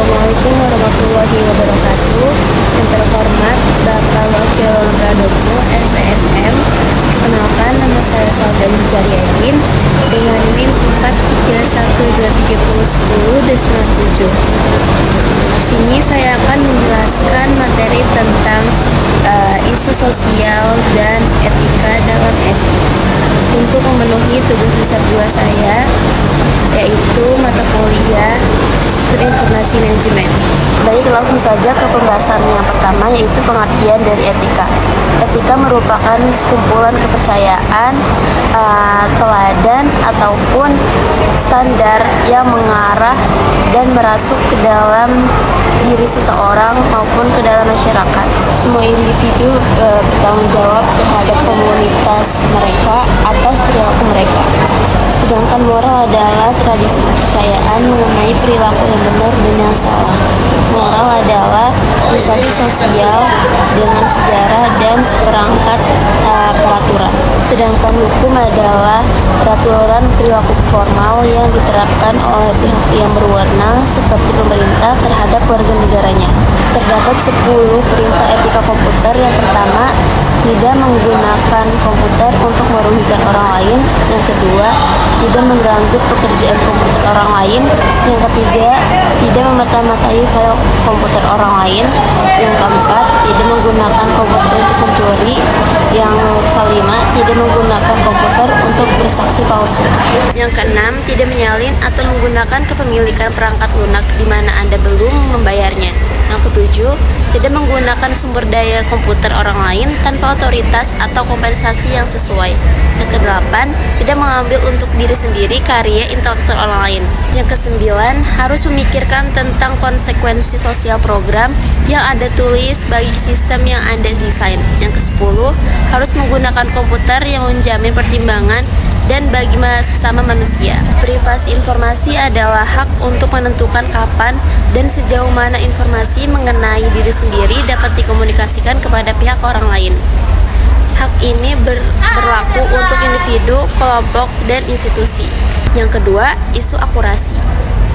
Assalamualaikum warahmatullahi wabarakatuh. Yang terhormat Bapak Wakil Pradopo SNM. Perkenalkan, nama saya Saldan Zariadin dengan NIM 4312310-97. Di sini saya akan menjelaskan materi tentang isu sosial dan etika dalam SI. Untuk memenuhi tugas besar 2 saya, yaitu mata kuliah Sistem Informasi Manajemen. Baik, langsung saja ke pembahasan yang pertama, yaitu pengertian dari etika. Etika merupakan sekumpulan kepercayaan, teladan ataupun standar yang mengarah dan merasuk ke dalam diri seseorang maupun ke dalam masyarakat. Semua individu bertanggung jawab terhadap komunitas mereka atas perilaku mereka. Sedangkan moral adalah tradisi kepercayaan mengenai perilaku yang benar dan yang salah. Moral adalah prestasi sosial dengan sejarah dan seperangkat peraturan. Sedangkan hukum adalah peraturan perilaku formal yang diterapkan oleh pihak yang berwenang seperti pemerintah terhadap warga negaranya. Terdapat 10 perintah etika komputer. Yang pertama, tidak menggunakan komputer untuk merugikan orang lain. Yang kedua, tidak mengganggu pekerjaan komputer orang lain. Yang ketiga, tidak memata-matai file komputer orang lain. Yang keempat, tidak menggunakan komputer untuk mencuri. Yang kelima, tidak menggunakan komputer untuk bersaksi palsu. Yang keenam, tidak menyalin atau menggunakan kepemilikan perangkat lunak di mana Anda belum membayarnya. Yang ketujuh, tidak menggunakan sumber daya komputer orang lain tanpa otoritas atau kompensasi yang sesuai. Yang kedelapan, tidak mengambil untuk diri sendiri karya intelektual orang lain. Yang kesembilan, harus memikirkan tentang konsekuensi sosial program yang Anda tulis bagi sistem yang Anda desain. Yang kesepuluh, harus menggunakan komputer yang menjamin pertimbangan dan bagi sesama manusia. Privasi informasi adalah hak untuk menentukan kapan dan sejauh mana informasi mengenai diri sendiri dapat dikomunikasikan kepada pihak orang lain. Hak ini berlaku untuk individu, kelompok, dan institusi. Yang kedua, isu akurasi.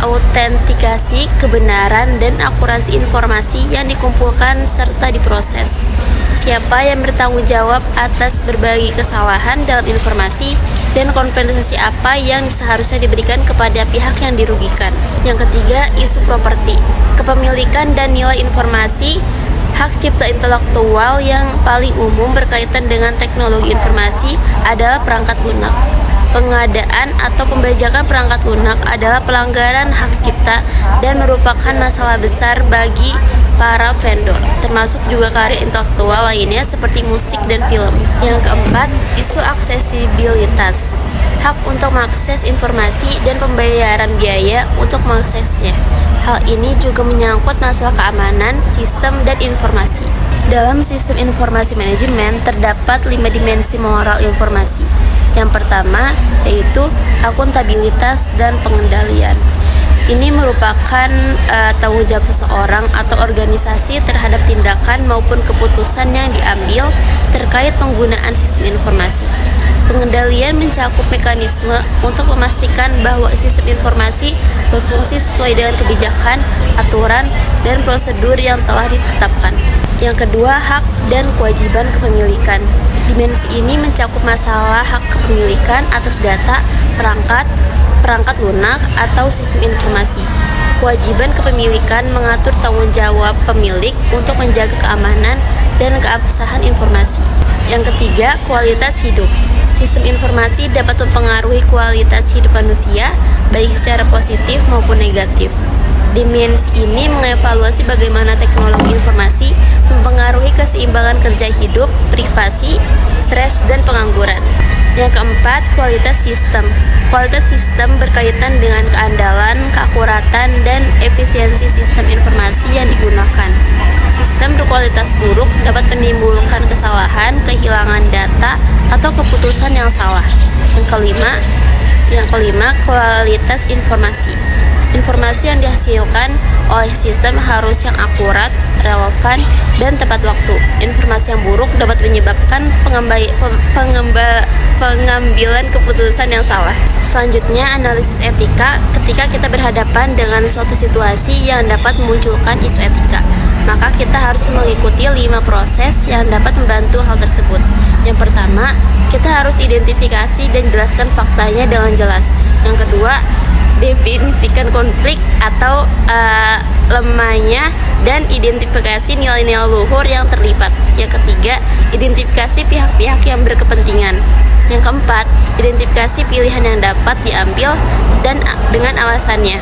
Autentikasi kebenaran dan akurasi informasi yang dikumpulkan serta diproses. Siapa yang bertanggung jawab atas berbagai kesalahan dalam informasi dan kompensasi apa yang seharusnya diberikan kepada pihak yang dirugikan. Yang ketiga, isu properti. Kepemilikan dan nilai informasi. Hak cipta intelektual yang paling umum berkaitan dengan teknologi informasi adalah perangkat lunak. Pengadaan atau pembajakan perangkat lunak adalah pelanggaran hak cipta dan merupakan masalah besar bagi para vendor, termasuk juga karya intelektual lainnya seperti musik dan film. Yang keempat, isu aksesibilitas. Hak untuk mengakses informasi dan pembayaran biaya untuk mengaksesnya. Hal ini juga menyangkut masalah keamanan, sistem, dan informasi. Dalam sistem informasi manajemen terdapat 5 dimensi moral informasi. Yang pertama yaitu akuntabilitas dan pengendalian. Ini merupakan tanggung jawab seseorang atau organisasi terhadap tindakan maupun keputusan yang diambil terkait penggunaan sistem informasi. Pengendalian mencakup mekanisme untuk memastikan bahwa sistem informasi berfungsi sesuai dengan kebijakan, aturan, dan prosedur yang telah ditetapkan. Yang kedua, hak dan kewajiban kepemilikan. Dimensi ini mencakup masalah hak kepemilikan atas data, perangkat lunak, atau sistem informasi. Kewajiban kepemilikan mengatur tanggung jawab pemilik untuk menjaga keamanan dan keabsahan informasi. Yang ketiga, kualitas hidup. Sistem informasi dapat mempengaruhi kualitas hidup manusia, baik secara positif maupun negatif. Dimensi ini mengevaluasi bagaimana teknologi informasi mempengaruhi keseimbangan kerja hidup, privasi, stres, dan pengangguran. Yang keempat, kualitas sistem. Kualitas sistem berkaitan dengan keandalan, keakuratan, dan efisiensi sistem informasi yang digunakan. Sistem berkualitas buruk dapat menimbulkan kesalahan, kehilangan data, atau keputusan yang salah. Yang kelima, kualitas informasi. Informasi yang dihasilkan oleh sistem harus yang akurat, relevan, dan tepat waktu. Informasi yang buruk dapat menyebabkan pengambilan keputusan yang salah. Selanjutnya, analisis etika ketika kita berhadapan dengan suatu situasi yang dapat memunculkan isu etika. Maka kita harus mengikuti 5 proses yang dapat membantu hal tersebut. Yang pertama, kita harus identifikasi dan jelaskan faktanya dengan jelas. Yang kedua, definisikan konflik atau lemahnya dan identifikasi nilai-nilai luhur yang terlibat. Yang ketiga, identifikasi pihak-pihak yang berkepentingan. Yang keempat, identifikasi pilihan yang dapat diambil dan dengan alasannya.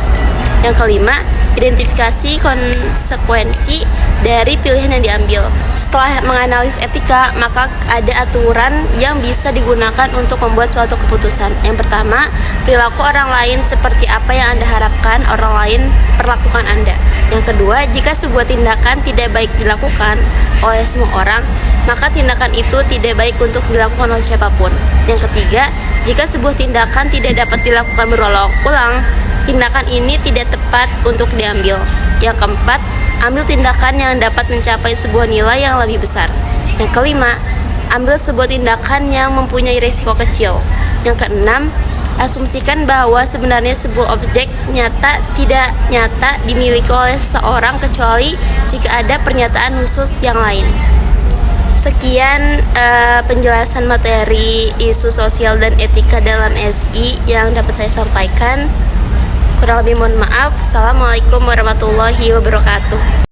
Yang kelima, identifikasi konsekuensi dari pilihan yang diambil. Setelah menganalisis etika, maka ada aturan yang bisa digunakan untuk membuat suatu keputusan. Yang pertama, perilaku orang lain seperti apa yang Anda harapkan orang lain perlakukan Anda. Yang kedua, jika sebuah tindakan tidak baik dilakukan oleh semua orang, maka tindakan itu tidak baik untuk dilakukan oleh siapapun. Yang ketiga, jika sebuah tindakan tidak dapat dilakukan berulang-ulang, tindakan ini tidak tepat untuk diambil. Yang keempat, ambil tindakan yang dapat mencapai sebuah nilai yang lebih besar. Yang kelima, ambil sebuah tindakan yang mempunyai risiko kecil. Yang keenam, asumsikan bahwa sebenarnya sebuah objek nyata tidak nyata dimiliki oleh seseorang kecuali jika ada pernyataan khusus yang lain. Sekian penjelasan materi isu sosial dan etika dalam SI yang dapat saya sampaikan. Kurang lebih mohon maaf. Assalamualaikum warahmatullahi wabarakatuh.